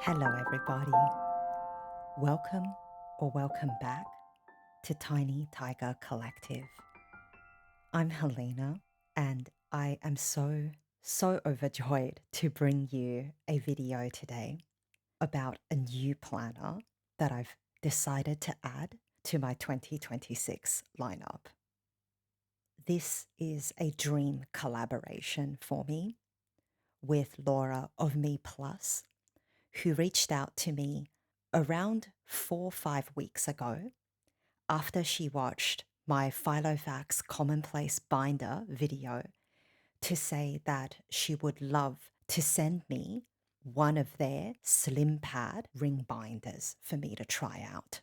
Hello, everybody. Welcome or welcome back to Tiny Tiger Collective. I'm Helena, and I am so overjoyed to bring you a video today about a new planner that I've decided to add to my 2026 lineup. This is a dream collaboration for me with Laura of MeePlus, who reached out to me around 4 or 5 weeks ago after she watched my Filofax Commonplace Binder video to say that she would love to send me one of their Slimpad ring binders for me to try out.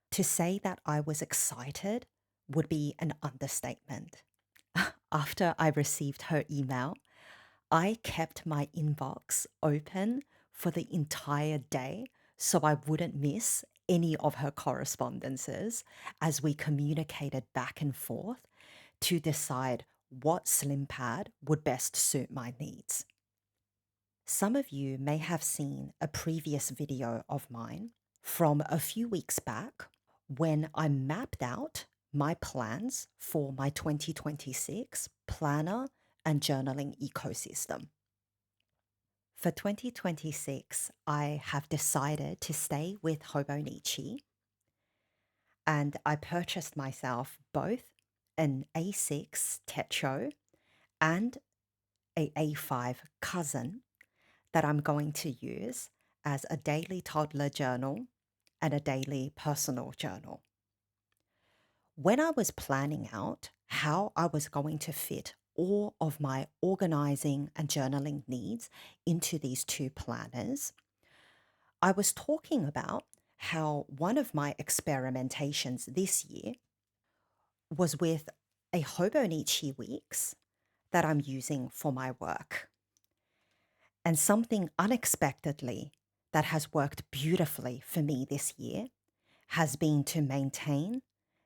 To say that I was excited would be an understatement. After I received her email, I kept my inbox open for the entire day so I wouldn't miss any of her correspondences as we communicated back and forth to decide what slim pad would best suit my needs. Some of you may have seen a previous video of mine from a few weeks back when I mapped out my plans for my 2026 planner and journaling ecosystem. For 2026, I have decided to stay with Hobonichi, and I purchased myself both an A6 Techo and a A5 cousin that I'm going to use as a daily toddler journal and a daily personal journal. When I was planning out how I was going to fit all of my organizing and journaling needs into these two planners, I was talking about how one of my experimentations this year was with a Hobonichi Weeks that I'm using for my work. And something unexpectedly that has worked beautifully for me this year has been to maintain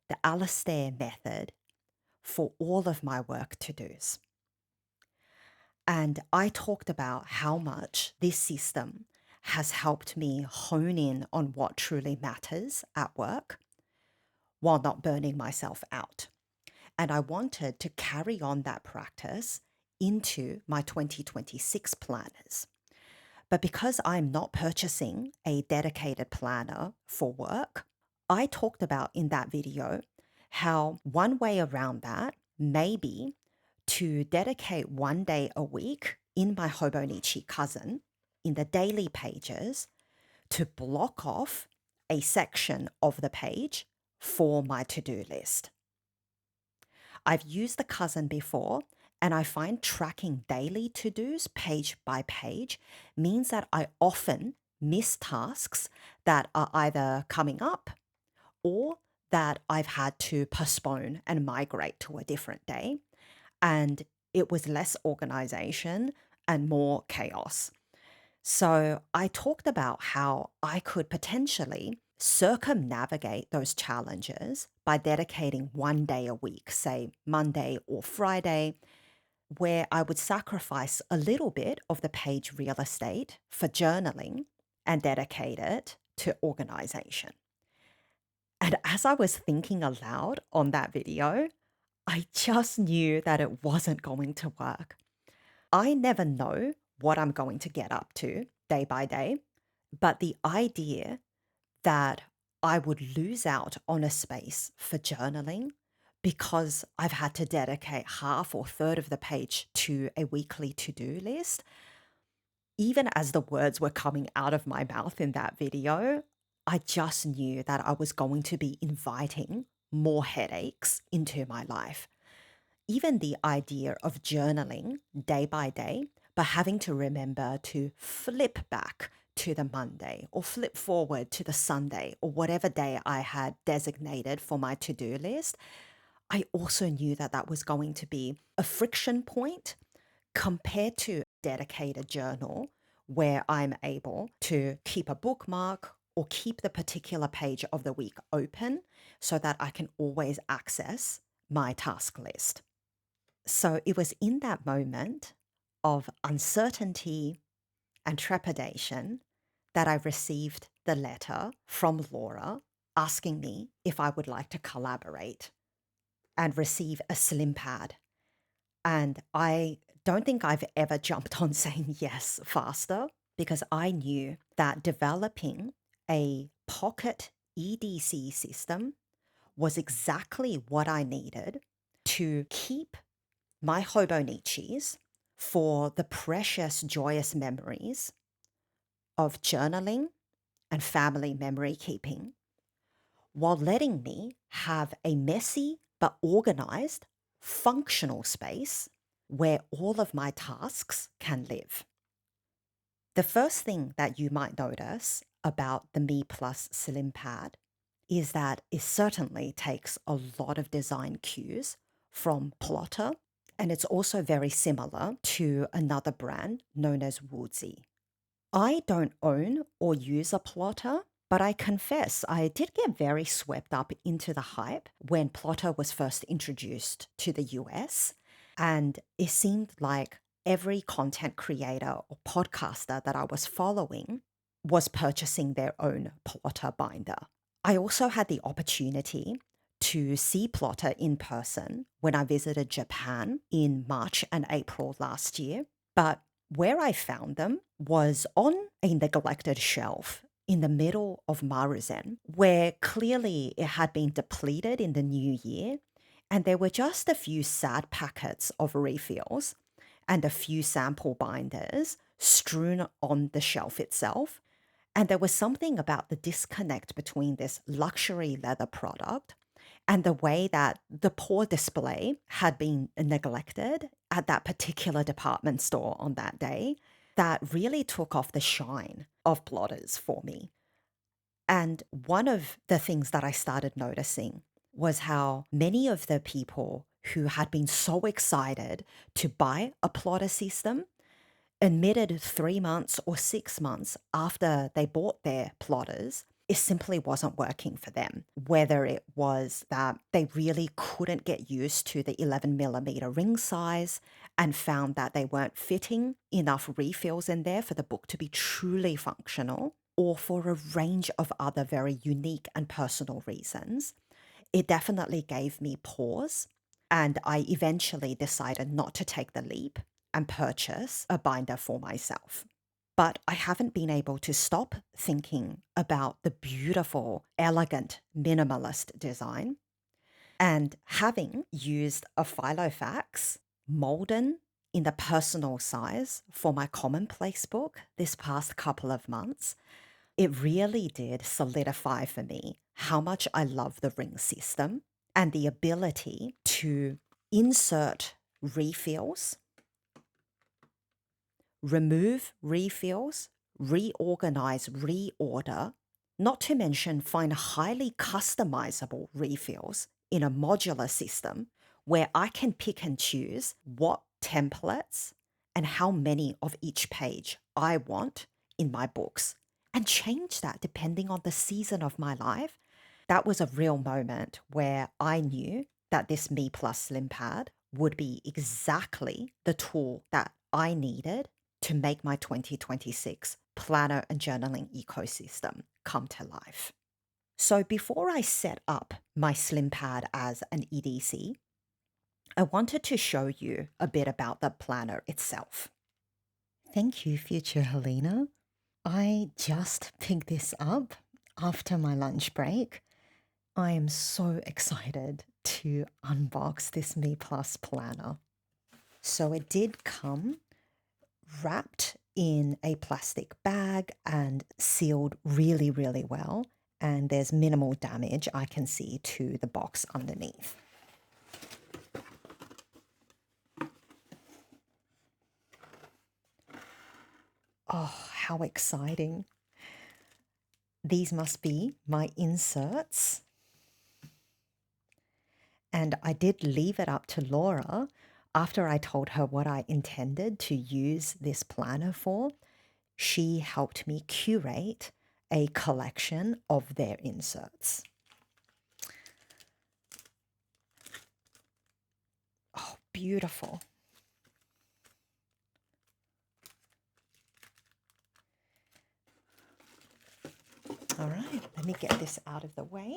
the Alastair method for all of my work to-dos. And I talked about how much this system has helped me hone in on what truly matters at work while not burning myself out. And I wanted to carry on that practice into my 2026 planners. But because I'm not purchasing a dedicated planner for work, I talked about in that video how one way around that may be to dedicate one day a week in my Hobonichi cousin in the daily pages to block off a section of the page for my to-do list. I've used the cousin before, and I find tracking daily to-dos page by page means that I often miss tasks that are either coming up or that I've had to postpone and migrate to a different day. And it was less organization and more chaos. So I talked about how I could potentially circumnavigate those challenges by dedicating one day a week, say Monday or Friday, where I would sacrifice a little bit of the page real estate for journaling and dedicate it to organization. And as I was thinking aloud on that video, I just knew that it wasn't going to work. I never know what I'm going to get up to day by day, but the idea that I would lose out on a space for journaling because I've had to dedicate half or third of the page to a weekly to-do list, even as the words were coming out of my mouth in that video, I just knew that I was going to be inviting more headaches into my life. Even the idea of journaling day by day, but having to remember to flip back to the Monday or flip forward to the Sunday or whatever day I had designated for my to-do list, I also knew that that was going to be a friction point compared to a dedicated journal where I'm able to keep a bookmark or keep the particular page of the week open so that I can always access my task list. So it was in that moment of uncertainty and trepidation that I received the letter from Laura asking me if I would like to collaborate and receive a Slimpad. And I don't think I've ever jumped on saying yes faster, because I knew that developing a pocket EDC system was exactly what I needed to keep my Hobonichis for the precious, joyous memories of journaling and family memory keeping, while letting me have a messy but organized, functional space where all of my tasks can live. The first thing that you might notice about the MeePlus Slimpad is that it certainly takes a lot of design cues from Plotter, and it's also very similar to another brand known as Woodsy. I don't own or use a plotter, but I confess I did get very swept up into the hype when Plotter was first introduced to the US. And it seemed like every content creator or podcaster that I was following was purchasing their own Plotter binder. I also had the opportunity to see Plotter in person when I visited Japan in March and April last year. But where I found them was on a neglected shelf in the middle of Maruzen, where clearly it had been depleted in the new year, and there were just a few sad packets of refills and a few sample binders strewn on the shelf itself. And there was something about the disconnect between this luxury leather product and the way that the poor display had been neglected at that particular department store on that day that really took off the shine of Blotters for me. And one of the things that I started noticing was how many of the people who had been so excited to buy a plotter system admitted 3 months or 6 months after they bought their plotters, it simply wasn't working for them. Whether it was that they really couldn't get used to the 11 millimeter ring size and found that they weren't fitting enough refills in there for the book to be truly functional, or for a range of other very unique and personal reasons, it definitely gave me pause. And I eventually decided not to take the leap and purchase a binder for myself. But I haven't been able to stop thinking about the beautiful, elegant, minimalist design. And having used a Filofax Malden in the personal size for my commonplace book this past couple of months, it really did solidify for me how much I love the ring system and the ability to insert refills, remove refills, reorganize, reorder, not to mention find highly customizable refills in a modular system where I can pick and choose what templates and how many of each page I want in my books and change that depending on the season of my life. That was a real moment where I knew that this MeePlus Slimpad would be exactly the tool that I needed to make my 2026 planner and journaling ecosystem come to life. So before I set up my Slimpad as an EDC, I wanted to show you a bit about the planner itself. Thank you, future Helena. I just picked this up after my lunch break. I am so excited to unbox this MeePlus planner. So it did come wrapped in a plastic bag and sealed really, really well. And there's minimal damage I can see to the box underneath. Oh, how exciting. These must be my inserts. And I did leave it up to Laura after I told her what I intended to use this planner for. She helped me curate a collection of their inserts. Oh, beautiful. All right, let me get this out of the way.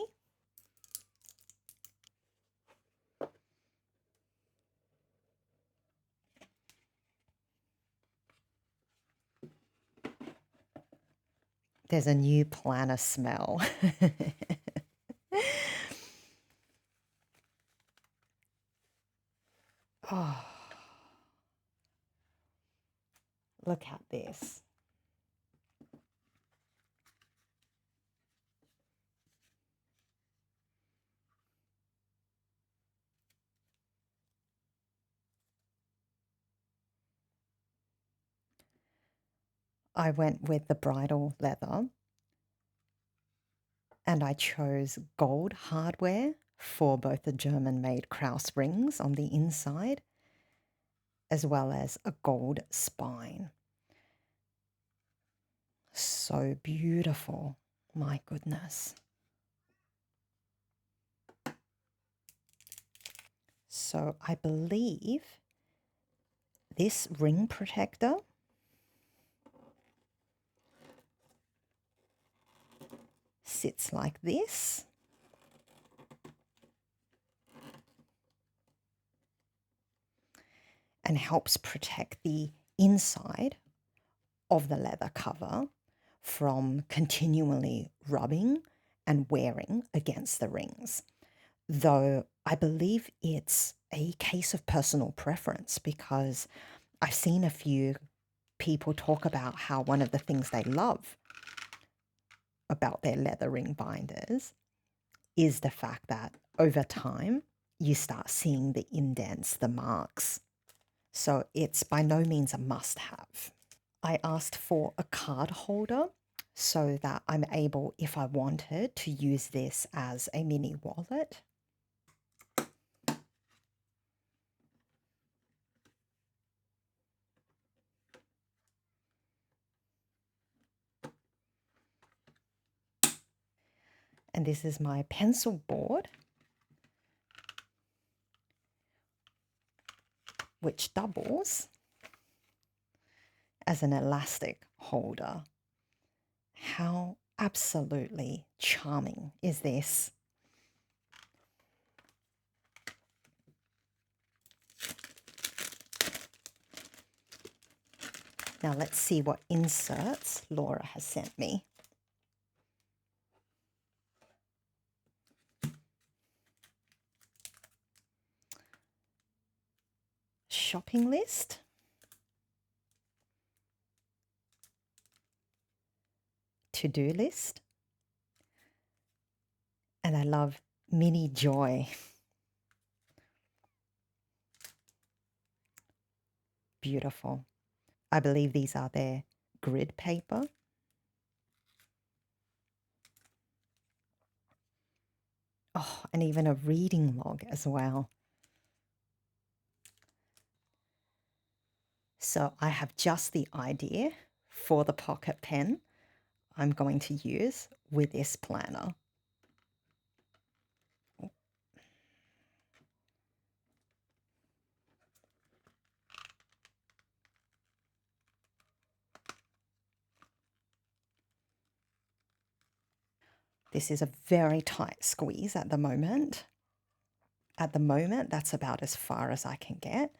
There's a new planner smell. Oh, look at this. I went with the bridle leather and I chose gold hardware for both the German-made Krauss rings on the inside as well as a gold spine. So beautiful, my goodness. So I believe this ring protector sits like this. And helps protect the inside of the leather cover from continually rubbing and wearing against the rings. Though I believe it's a case of personal preference, because I've seen a few people talk about how one of the things they love about their leather ring binders is the fact that over time you start seeing the indents, the marks. So it's by no means a must-have. I asked for a card holder so that I'm able, if I wanted, to use this as a mini wallet. And this is my pencil board, which doubles as an elastic holder. How absolutely charming is this? Now let's see what inserts Laura has sent me. Shopping list. To-do list. And I love mini joy. Beautiful. I believe these are their grid paper. Oh, and even a reading log as well. So I have just the idea for the pocket pen I'm going to use with this planner. This is a very tight squeeze at the moment. At the moment, that's about as far as I can get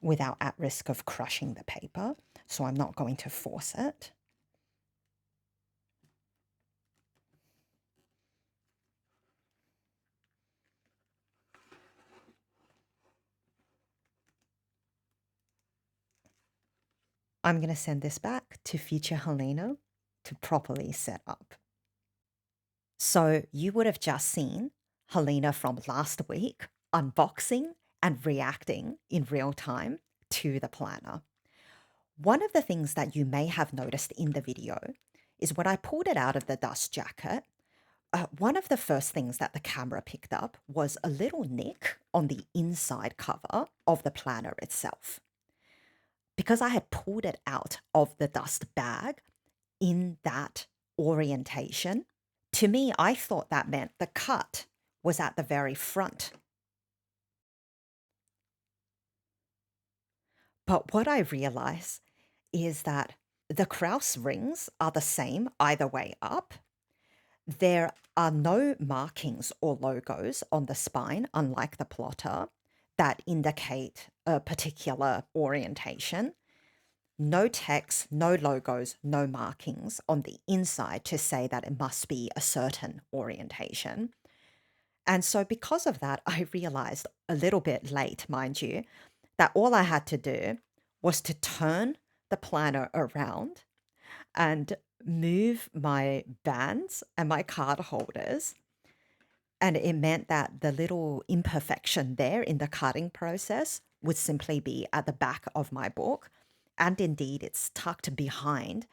without at risk of crushing the paper, so I'm not going to force it. I'm going to send this back to future Helena to properly set up. So you would have just seen Helena from last week unboxing and reacting in real time to the planner. One of the things that you may have noticed in the video is when I pulled it out of the dust jacket, one of the first things that the camera picked up was a little nick on the inside cover of the planner itself. Because I had pulled it out of the dust bag in that orientation, to me, I thought that meant the cut was at the very front. But what I realized is that the Krauss rings are the same either way up, There are no markings or logos on the spine, unlike the plotter, that indicate a particular orientation. No text, no logos, no markings on the inside to say that it must be a certain orientation. And so, because of that, I realized a little bit late, mind you, that all I had to do was to turn the planner around and move my bands and my card holders. And it meant that the little imperfection there in the cutting process would simply be at the back of my book. And indeed, it's tucked behind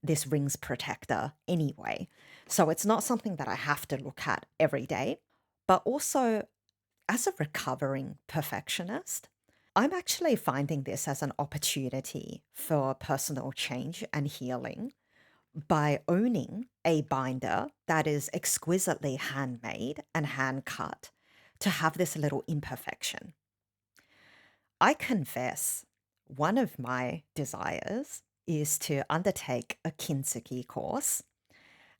this rings protector anyway. So it's not something that I have to look at every day. But also, as a recovering perfectionist, I'm actually finding this as an opportunity for personal change and healing by owning a binder that is exquisitely handmade and hand cut to have this little imperfection. I confess one of my desires is to undertake a kintsugi course,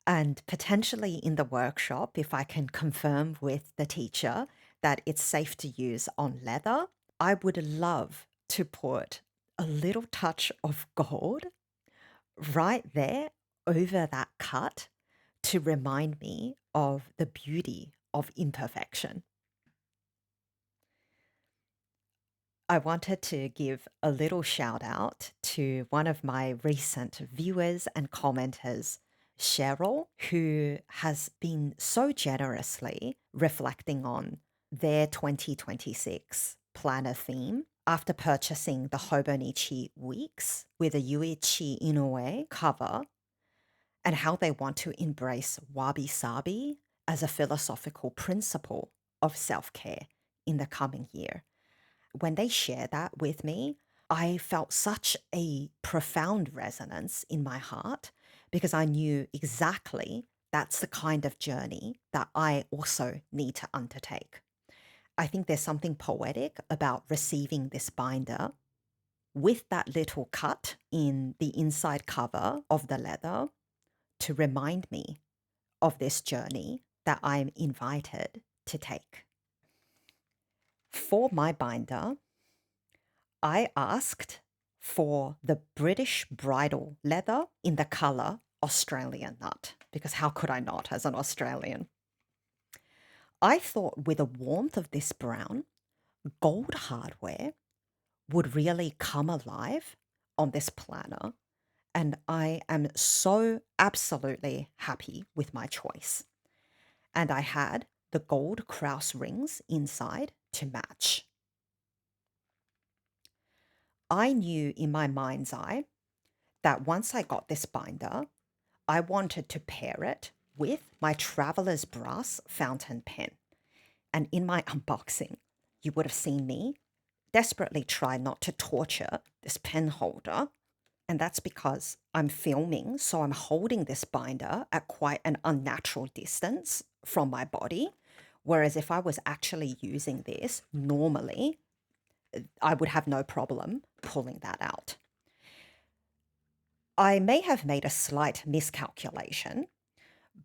and potentially in the workshop, if I can confirm with the teacher that it's safe to use on leather, I would love to put a little touch of gold right there over that cut to remind me of the beauty of imperfection. I wanted to give a little shout out to one of my recent viewers and commenters, Cheryl, who has been so generously reflecting on their 2026 planner theme after purchasing the Hobonichi Weeks with a Yuichi Inoue cover, and how they want to embrace wabi sabi as a philosophical principle of self care in the coming year. When they shared that with me, I felt such a profound resonance in my heart because I knew exactly that's the kind of journey that I also need to undertake. I think there's something poetic about receiving this binder with that little cut in the inside cover of the leather to remind me of this journey that I'm invited to take. For my binder, I asked for the British bridle leather in the color Australian nut, because how could I not as an Australian? I thought with the warmth of this brown, gold hardware would really come alive on this planner, and I am so absolutely happy with my choice. And I had the gold Krauss rings inside to match. I knew in my mind's eye that once I got this binder, I wanted to pair it with my Traveler's Brass fountain pen. And in my unboxing, you would have seen me desperately try not to torture this pen holder. And that's because I'm filming, so I'm holding this binder at quite an unnatural distance from my body. Whereas if I was actually using this normally, I would have no problem pulling that out. I may have made a slight miscalculation,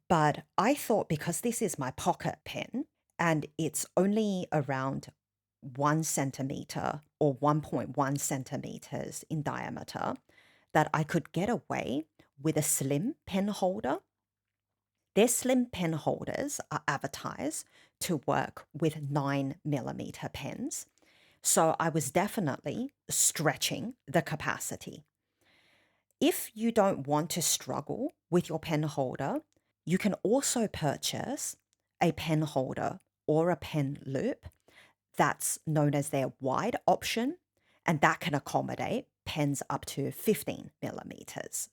but I thought because this is my pocket pen and it's only around 1 centimeter or 1.1 centimeters in diameter, that I could get away with a slim pen holder. Their slim pen holders are advertised to work with 9 millimeter pens. So I was definitely stretching the capacity. If you don't want to struggle with your pen holder, you can also purchase a pen holder or a pen loop that's known as their wide option, and that can accommodate pens up to 15 millimeters.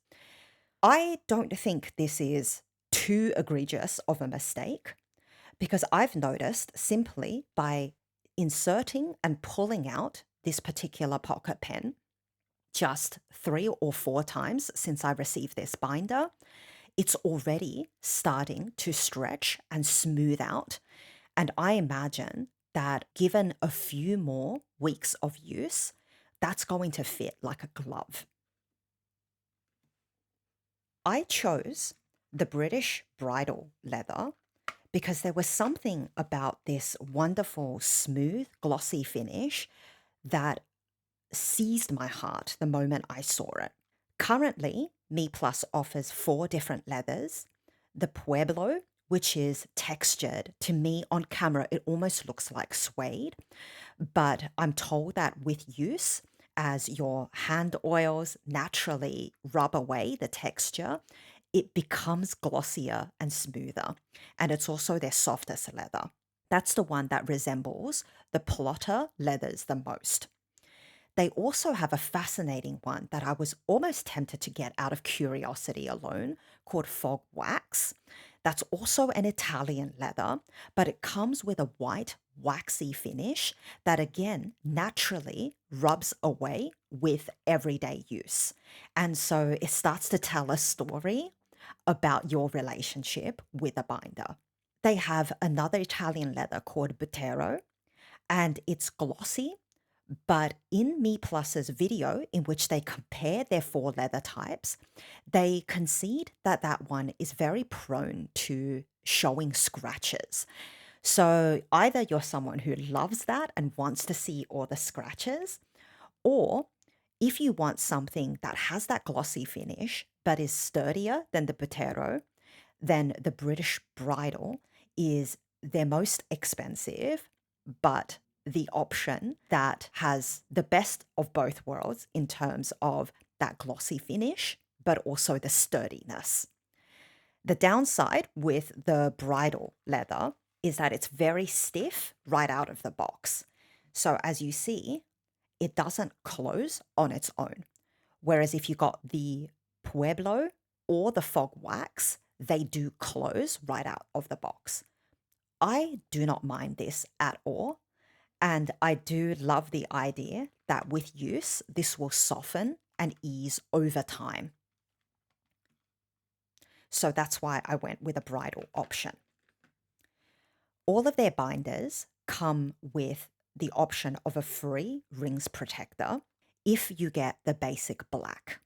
I don't think this is too egregious of a mistake because I've noticed simply by inserting and pulling out this particular pocket pen just 3 or 4 times since I received this binder, it's already starting to stretch and smooth out. And I imagine that given a few more weeks of use, that's going to fit like a glove. I chose the British bridle leather because there was something about this wonderful, smooth, glossy finish that seized my heart the moment I saw it. Currently, MeePlus offers 4 different leathers. The Pueblo, which is textured. To me, on camera, it almost looks like suede, but I'm told that with use, as your hand oils naturally rub away the texture, it becomes glossier and smoother. And it's also their softest leather. That's the one that resembles the plotter leathers the most. They also have a fascinating one that I was almost tempted to get out of curiosity alone called Fog Wax. That's also an Italian leather, but it comes with a white, waxy finish that again naturally rubs away with everyday use. And so it starts to tell a story about your relationship with a binder. They have another Italian leather called Butero, and it's glossy, but in MeePlus's video, in which they compare their 4 leather types, they concede that that one is very prone to showing scratches. So either you're someone who loves that and wants to see all the scratches, or if you want something that has that glossy finish but is sturdier than the Butero, then the British bridle is their most expensive, but the option that has the best of both worlds in terms of that glossy finish, but also the sturdiness. The downside with the bridle leather is that it's very stiff right out of the box. So as you see, it doesn't close on its own. Whereas if you got the Pueblo or the Fog Wax, they do close right out of the box. I do not mind this at all. And I do love the idea that with use, this will soften and ease over time. So that's why I went with a bridle option. All of their binders come with the option of a free rings protector if you get the basic black.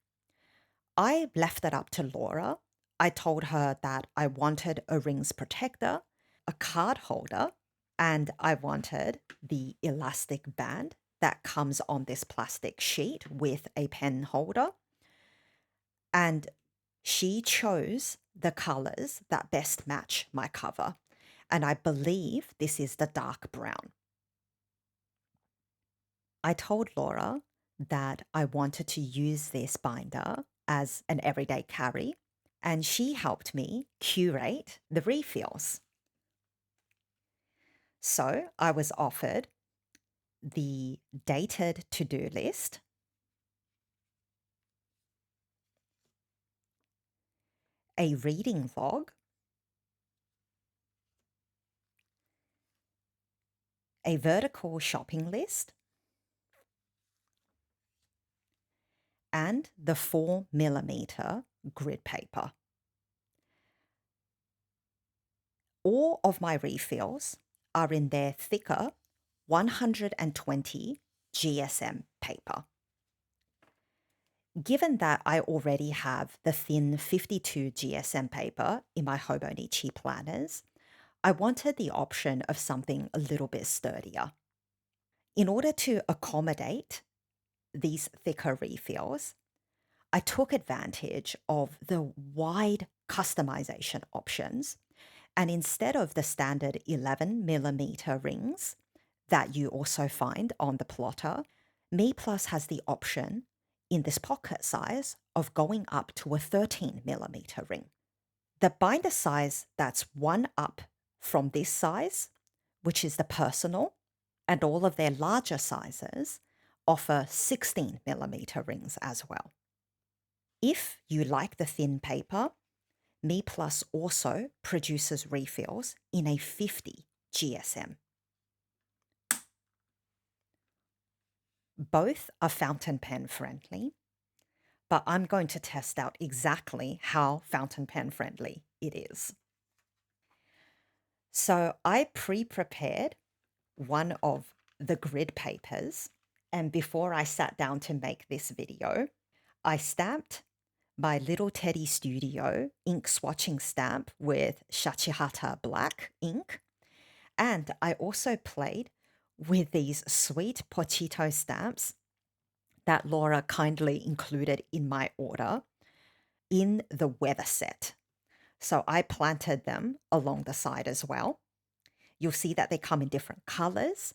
I left that up to Laura. I told her that I wanted a rings protector, a card holder, and I wanted the elastic band that comes on this plastic sheet with a pen holder. And she chose the colors that best match my cover. And I believe this is the dark brown. I told Laura that I wanted to use this binder as an everyday carry, and she helped me curate the refills. So I was offered the dated to-do list, a reading log, a vertical shopping list, and the 4mm grid paper. All of my refills are in their thicker 120 GSM paper. Given that I already have the thin 52 GSM paper in my Hobonichi planners, I wanted the option of something a little bit sturdier. In order to accommodate these thicker refills, I took advantage of the wide customization options, and instead of the standard 11mm rings that you also find on the plotter, MeePlus has the option in this pocket size of going up to a 13mm ring. The binder size that's one up from this size, which is the personal, and all of their larger sizes offer 16mm rings as well. If you like the thin paper, MeePlus also produces refills in a 50 GSM. Both are fountain pen friendly, but I'm going to test out exactly how fountain pen friendly it is. So I pre-prepared one of the grid papers, and before I sat down to make this video, I stamped my Little Teddy Studio ink swatching stamp with Shachihata black ink. And I also played with these sweet Pochito stamps that Laura kindly included in my order in the weather set. So I planted them along the side as well. You'll see that they come in different colors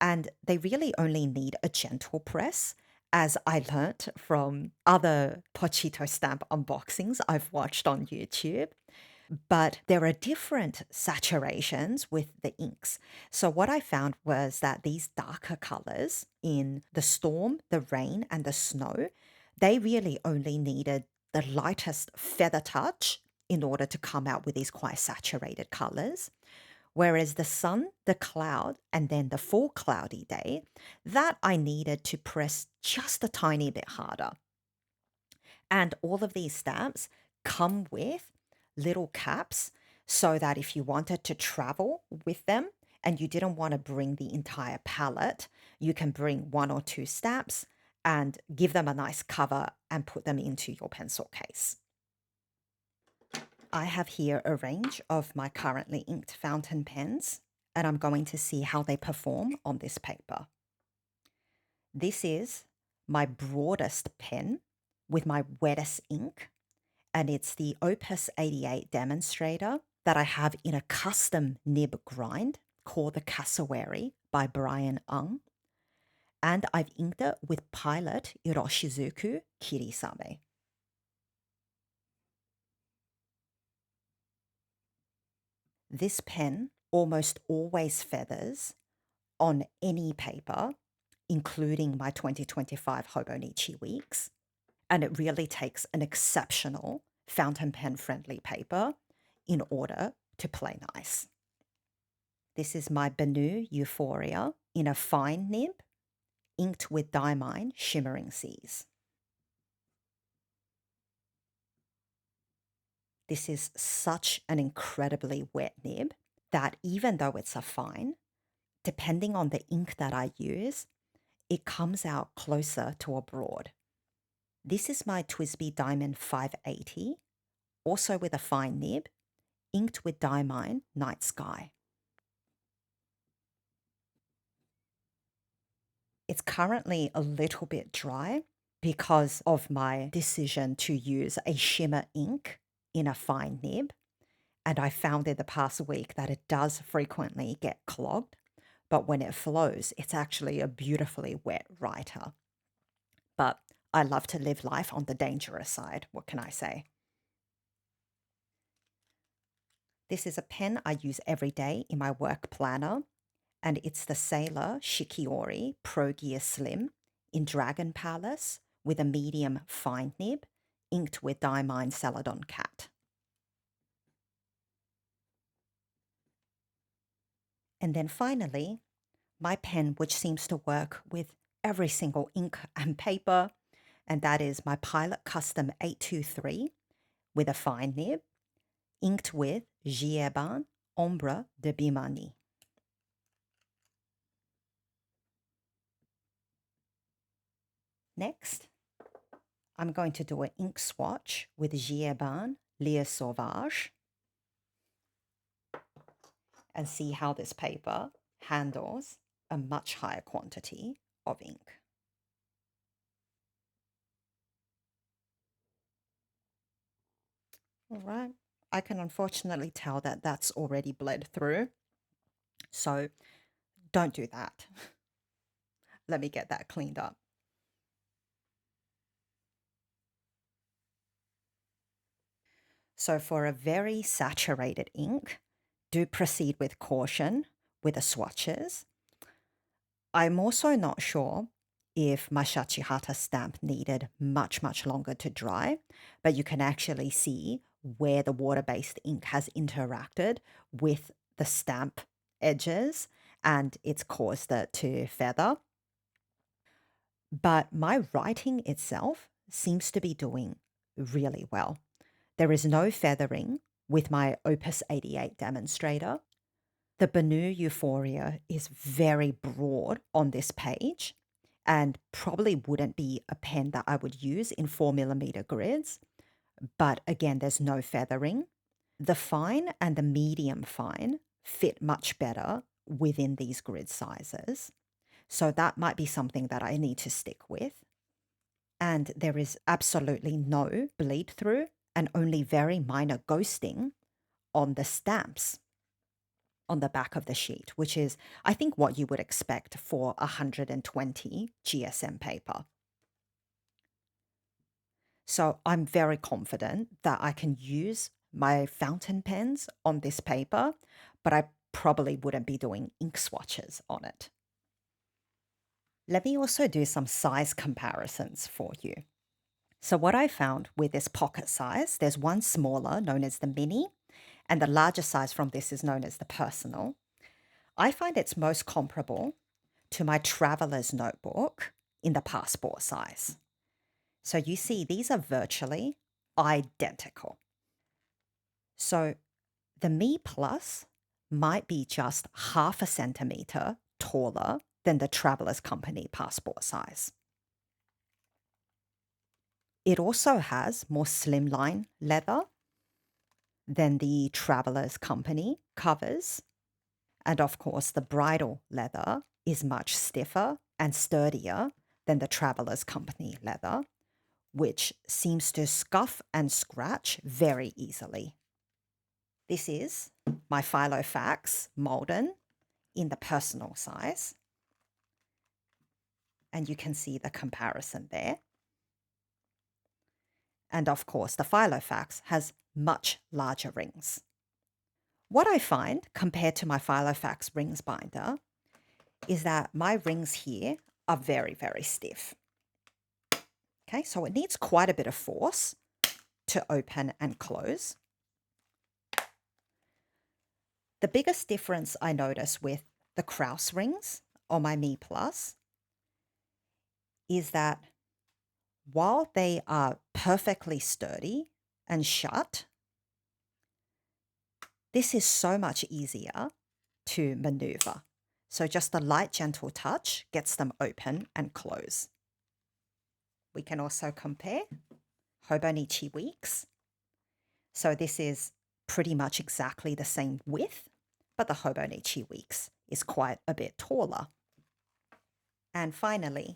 and they really only need a gentle press, as I learnt from other Pochito stamp unboxings I've watched on YouTube. But there are different saturations with the inks. So what I found was that these darker colors in the storm, the rain, and the snow, they really only needed the lightest feather touch in order to come out with these quite saturated colors. Whereas the sun, the cloud, and then the full cloudy day, that I needed to press just a tiny bit harder. And all of these stamps come with little caps so that if you wanted to travel with them and you didn't want to bring the entire palette, you can bring one or two stamps and give them a nice cover and put them into your pencil case. I have here a range of my currently inked fountain pens, and I'm going to see how they perform on this paper. This is my broadest pen with my wettest ink, and it's the Opus 88 demonstrator that I have in a custom nib grind called the Cassowary by Brian Ung. And I've inked it with Pilot Iroshizuku Kirisame. This pen almost always feathers on any paper, including my 2025 Hobonichi weeks. And it really takes an exceptional fountain pen friendly paper in order to play nice. This is my Benu Euphoria in a fine nib, inked with Diamine Shimmering Seas. This is such an incredibly wet nib that even though it's a fine, depending on the ink that I use, it comes out closer to a broad. This is my TWSBI Diamond 580, also with a fine nib, inked with Diamine Night Sky. It's currently a little bit dry because of my decision to use a shimmer ink in a fine nib. And I found in the past week that it does frequently get clogged, but when it flows, it's actually a beautifully wet writer. But I love to live life on the dangerous side. What can I say? This is a pen I use every day in my work planner, and it's the Sailor Shikiori Pro Gear Slim in Dragon Palace with a medium fine nib, inked with Diamine Celadon Cat. And then finally, my pen, which seems to work with every single ink and paper, and that is my Pilot Custom 823 with a fine nib, inked with Jieban Ombre de Bimani. Next, I'm going to do an ink swatch with Jieban Lire Sauvage and see how this paper handles a much higher quantity of ink. All right, I can unfortunately tell that that's already bled through, so don't do that. Let me get that cleaned up. So for a very saturated ink, do proceed with caution with the swatches. I'm also not sure if my Shachihata stamp needed much longer to dry, but you can actually see where the water-based ink has interacted with the stamp edges and it's caused it to feather. But my writing itself seems to be doing really well. There is no feathering with my Opus 88 demonstrator. The Benu Euphoria is very broad on this page and probably wouldn't be a pen that I would use in 4mm grids. but again, there's no feathering. The fine and the medium fine fit much better within these grid sizes. So that might be something that I need to stick with. And there is absolutely no bleed through and only very minor ghosting on the stamps on the back of the sheet, which is, I think, what you would expect for 120 GSM paper. So I'm very confident that I can use my fountain pens on this paper, but I probably wouldn't be doing ink swatches on it. Let me also do some size comparisons for you. So what I found with this pocket size, there's one smaller known as the mini, and the larger size from this is known as the personal. I find it's most comparable to my traveler's notebook in the passport size. So you see, these are virtually identical. So the MeePlus might be just half a centimeter taller than the traveler's company passport size. It also has more slimline leather than the traveler's company covers. And of course, the bridle leather is much stiffer and sturdier than the traveler's company leather, which seems to scuff and scratch very easily. This is my Filofax Malden in the personal size. And you can see the comparison there. And of course, the Filofax has much larger rings. What I find compared to my Filofax rings binder is that my rings here are very, very stiff. Okay, so it needs quite a bit of force to open and close. The biggest difference I notice with the Krause rings on my MeePlus is that while they are perfectly sturdy and shut, this is so much easier to maneuver. So just a light, gentle touch gets them open and close. We can also compare Hobonichi Weeks. So this is pretty much exactly the same width, but the Hobonichi Weeks is quite a bit taller. And finally,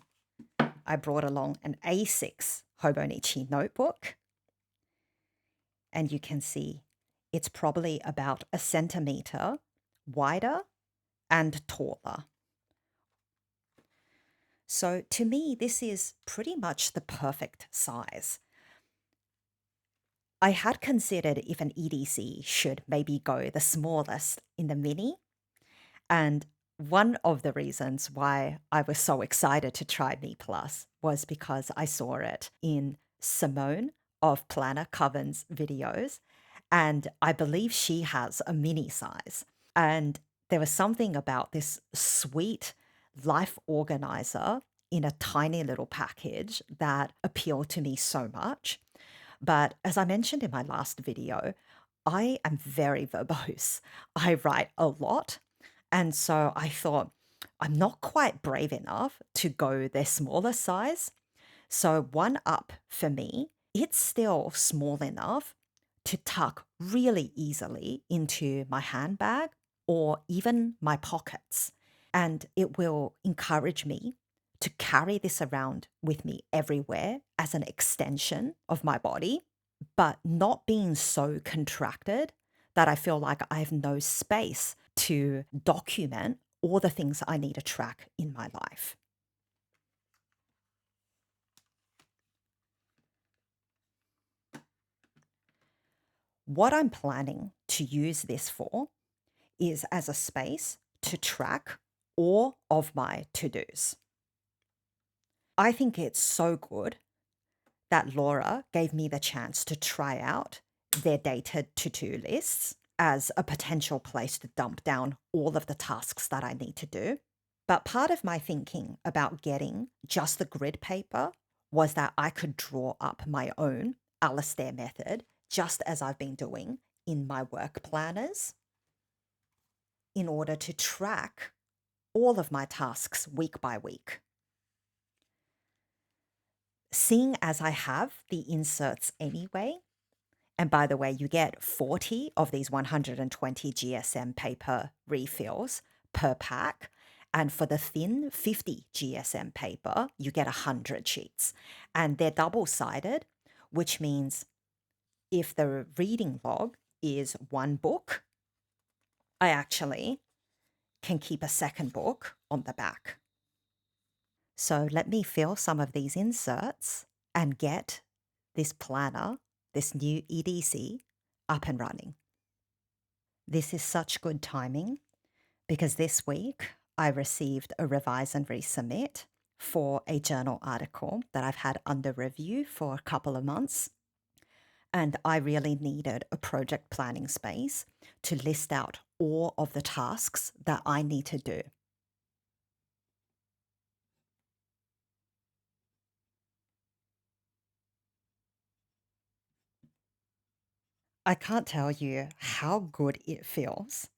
I brought along an A6 Hobonichi notebook. And you can see it's probably about a centimeter wider and taller. So to me, this is pretty much the perfect size. I had considered if an EDC should maybe go the smallest in the mini. And one of the reasons why I was so excited to try MeePlus was because I saw it in Simone of Planner Coven's videos. And I believe she has a mini size. And there was something about this sweet life organizer in a tiny little package that appealed to me so much. But as I mentioned in my last video, I am very verbose. I write a lot. And so I thought, I'm not quite brave enough to go their smaller size. So one up for me, it's still small enough to tuck really easily into my handbag or even my pockets. And it will encourage me to carry this around with me everywhere as an extension of my body, but not being so contracted that I feel like I have no space to document all the things I need to track in my life. What I'm planning to use this for is as a space to track all of my to-dos. I think it's so good that Laura gave me the chance to try out their dated to-do lists as a potential place to dump down all of the tasks that I need to do. But part of my thinking about getting just the grid paper was that I could draw up my own Alistair method, just as I've been doing in my work planners, in order to track all of my tasks week by week. Seeing as I have the inserts anyway, And by the way, you get 40 of these 120 GSM paper refills per pack. And for the thin 50 GSM paper, you get 100 sheets. And they're double sided, which means if the reading log is one book, I actually can keep a second book on the back. So let me fill some of these inserts and get this planner, this new EDC, up and running. This is such good timing because this week I received a revise and resubmit for a journal article that I've had under review for a couple of months. And I really needed a project planning space to list out all of the tasks that I need to do. I can't tell you how good it feels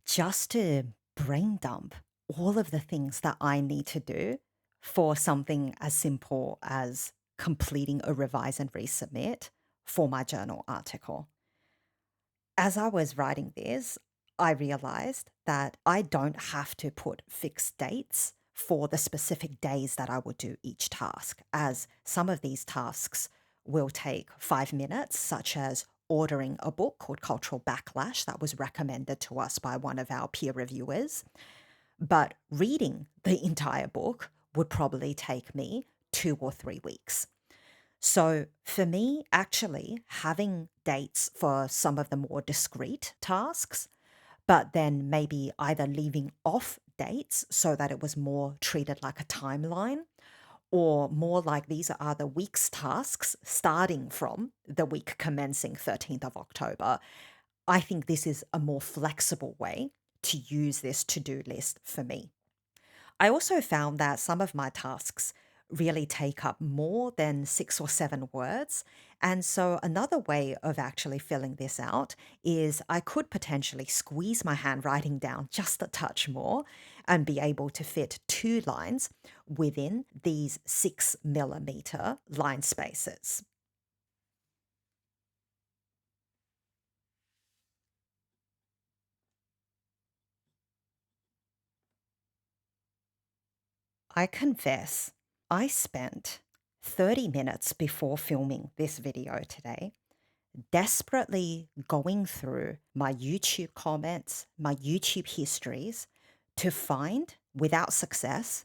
just to brain dump all of the things that I need to do for something as simple as completing a revise and resubmit for my journal article. As I was writing this, I realized that I don't have to put fixed dates for the specific days that I will do each task, as some of these tasks will take 5 minutes, such as ordering a book called Cultural Backlash that was recommended to us by one of our peer reviewers. But reading the entire book would probably take me 2 or 3 weeks. So for me, actually having dates for some of the more discrete tasks, but then maybe either leaving off dates so that it was more treated like a timeline, or more like these are the week's tasks starting from the week commencing 13th of October. I think this is a more flexible way to use this to-do list for me. I also found that some of my tasks really take up more than 6 or 7 words. And so, another way of actually filling this out is I could potentially squeeze my handwriting down just a touch more and be able to fit 2 lines within these 6 millimeter line spaces. I confess, I spent 30 minutes before filming this video today desperately going through my YouTube comments, my YouTube histories to find, without success,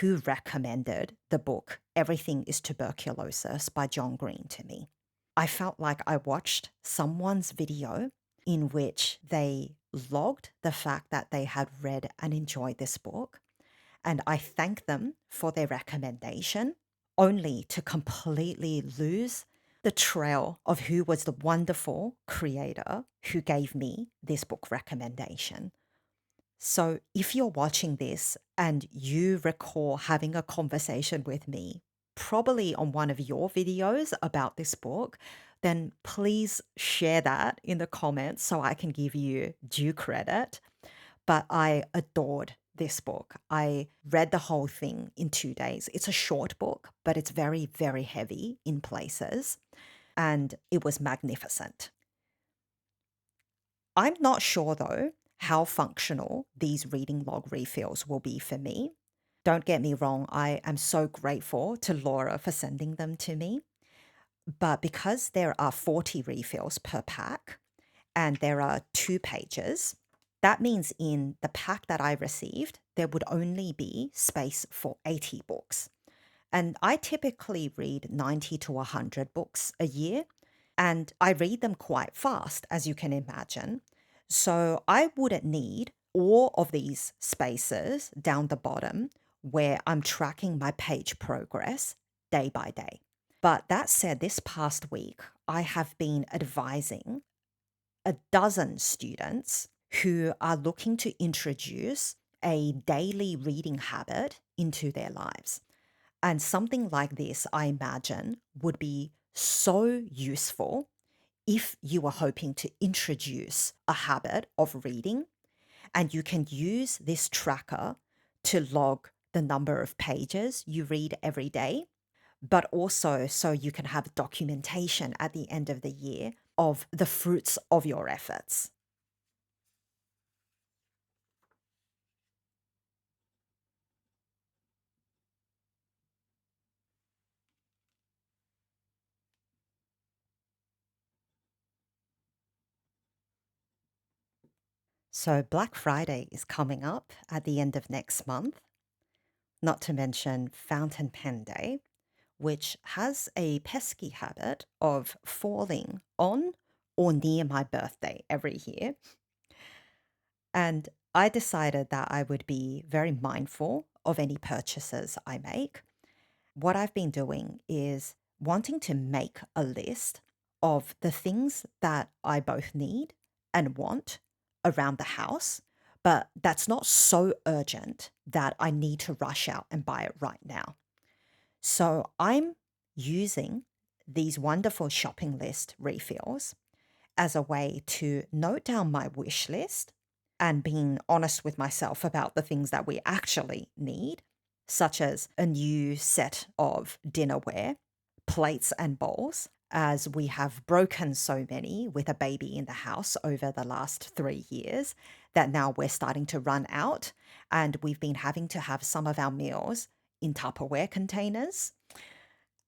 who recommended the book Everything is Tuberculosis by John Green to me. I felt like I watched someone's video in which they logged the fact that they had read and enjoyed this book, and I thanked them for their recommendation, only to completely lose the trail of who was the wonderful creator who gave me this book recommendation. So if you're watching this and you recall having a conversation with me, probably on one of your videos about this book, then please share that in the comments so I can give you due credit. But I adored this book. I read the whole thing in 2 days. It's a short book, but it's very, very heavy in places, and it was magnificent. I'm not sure, though, how functional these reading log refills will be for me. Don't get me wrong, I am so grateful to Laura for sending them to me. But because there are 40 refills per pack and there are 2 pages, that means in the pack that I received, there would only be space for 80 books. And I typically read 90 to 100 books a year, and I read them quite fast, as you can imagine. So I wouldn't need all of these spaces down the bottom where I'm tracking my page progress day by day. But that said, this past week, I have been advising a dozen students who are looking to introduce a daily reading habit into their lives. And something like this, I imagine, would be so useful if you are hoping to introduce a habit of reading, and you can use this tracker to log the number of pages you read every day. but also so you can have documentation at the end of the year of the fruits of your efforts. So, Black Friday is coming up at the end of next month, not to mention Fountain Pen Day, which has a pesky habit of falling on or near my birthday every year. And I decided that I would be very mindful of any purchases I make. What I've been doing is wanting to make a list of the things that I both need and want around the house, but that's not so urgent that I need to rush out and buy it right now. So I'm using these wonderful shopping list refills as a way to note down my wish list and being honest with myself about the things that we actually need, such as a new set of dinnerware, plates, and bowls, as we have broken so many with a baby in the house over the last 3 years that now we're starting to run out. And we've been having to have some of our meals in Tupperware containers.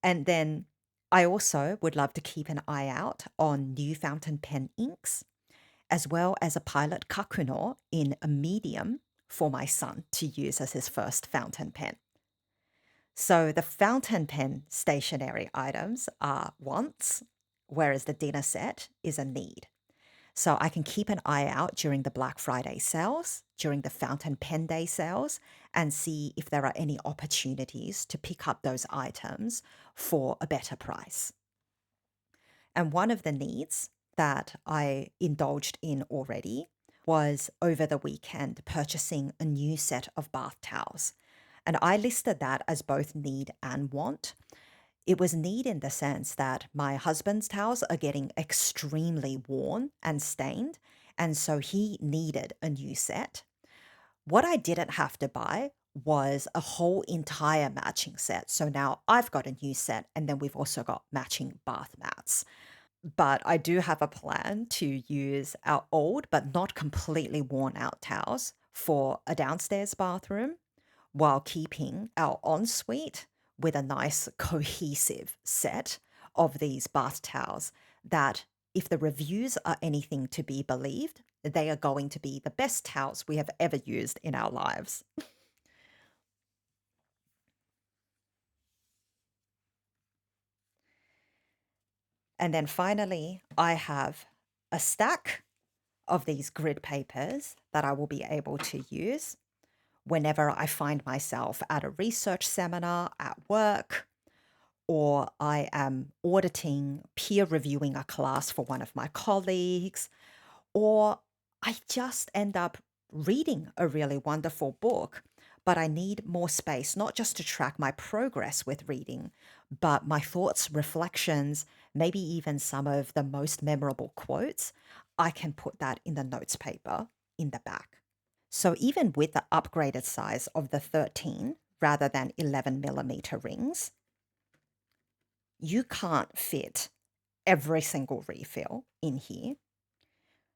And then I also would love to keep an eye out on new fountain pen inks, as well as a pilot kakuno in a medium for my son to use as his first fountain pen. So the fountain pen stationery items are wants, whereas the dinner set is a need. So I can keep an eye out during the Black Friday sales, during the Fountain Pen Day sales, and see if there are any opportunities to pick up those items for a better price. And one of the needs that I indulged in already was over the weekend purchasing a new set of bath towels. And I listed that as both need and want. It was need in the sense that my husband's towels are getting extremely worn and stained, and so he needed a new set. What I didn't have to buy was a whole entire matching set. So now I've got a new set, and then we've also got matching bath mats. But I do have a plan to use our old but not completely worn out towels for a downstairs bathroom while keeping our ensuite with a nice cohesive set of these bath towels that, if the reviews are anything to be believed, they are going to be the best towels we have ever used in our lives. And then finally, I have a stack of these grid papers that I will be able to use whenever I find myself at a research seminar at work, or I am auditing, peer reviewing a class for one of my colleagues, or I just end up reading a really wonderful book, but I need more space, not just to track my progress with reading, but my thoughts, reflections, maybe even some of the most memorable quotes. I can put that in the notes paper in the back. So even with the upgraded size of the 13 rather than 11 millimeter rings, you can't fit every single refill in here.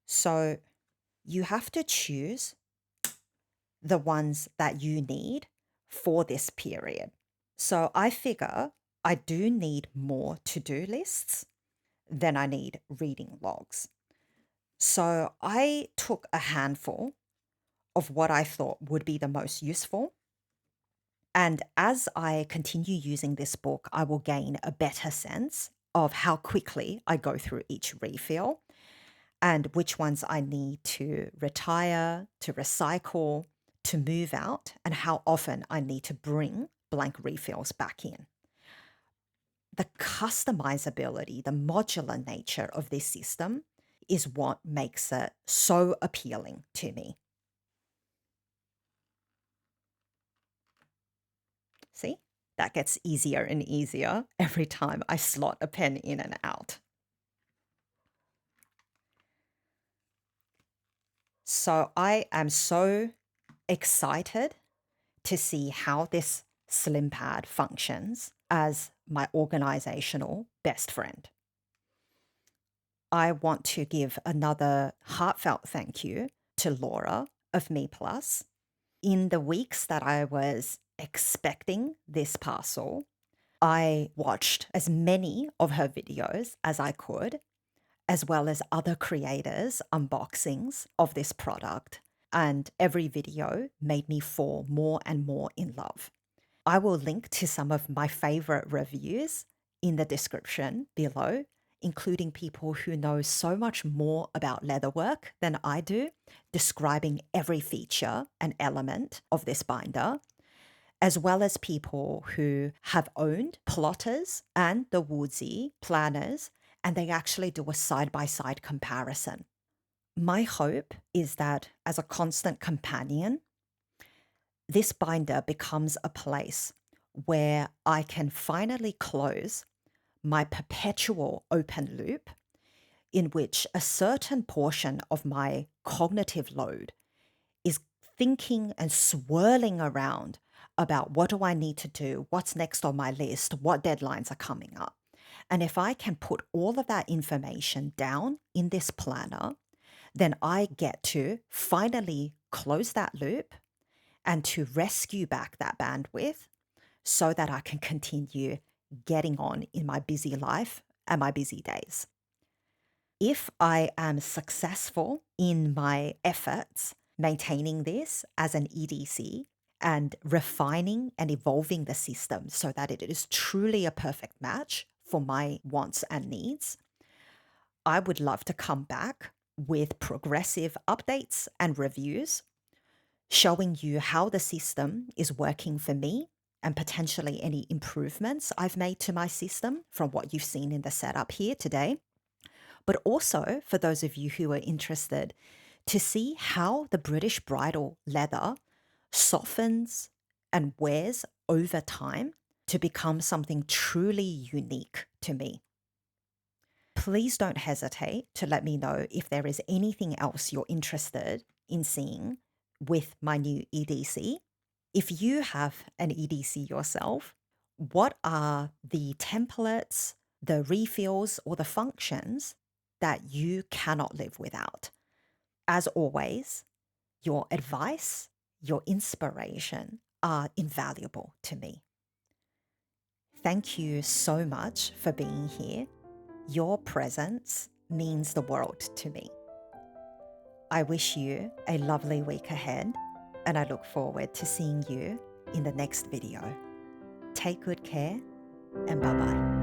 So you have to choose the ones that you need for this period. So I figure I do need more to do lists than I need reading logs. So I took a handful of what I thought would be the most useful. And as I continue using this book, I will gain a better sense of how quickly I go through each refill and which ones I need to retire, to recycle, to move out, and how often I need to bring blank refills back in. The customizability, the modular nature of this system is what makes it so appealing to me. See, that gets easier and easier every time I slot a pen in and out. So I am so excited to see how this slim pad functions as my organizational best friend. I want to give another heartfelt thank you to Laura of MeePlus. In the weeks that I was expecting this parcel, I watched as many of her videos as I could, as well as other creators' unboxings of this product. And every video made me fall more and more in love. I will link to some of my favorite reviews in the description below, including people who know so much more about leatherwork than I do, describing every feature and element of this binder, as well as people who have owned plotters and the Woodsy planners, and they actually do a side-by-side comparison. My hope is that as a constant companion, this binder becomes a place where I can finally close my perpetual open loop in which a certain portion of my cognitive load is thinking and swirling around about what do I need to do, what's next on my list, what deadlines are coming up. And if I can put all of that information down in this planner, then I get to finally close that loop and to rescue back that bandwidth so that I can continue getting on in my busy life and my busy days. If I am successful in my efforts maintaining this as an EDC and refining and evolving the system so that it is truly a perfect match for my wants and needs, I would love to come back with progressive updates and reviews showing you how the system is working for me and potentially any improvements I've made to my system from what you've seen in the setup here today. But also for those of you who are interested to see how the British bridle leather softens and wears over time to become something truly unique to me. Please don't hesitate to let me know if there is anything else you're interested in seeing with my new EDC. If you have an EDC yourself, what are the templates, the refills, or the functions that you cannot live without? As always, your advice, your inspiration are invaluable to me. Thank you so much for being here. Your presence means the world to me. I wish you a lovely week ahead, and I look forward to seeing you in the next video. Take good care, and bye-bye.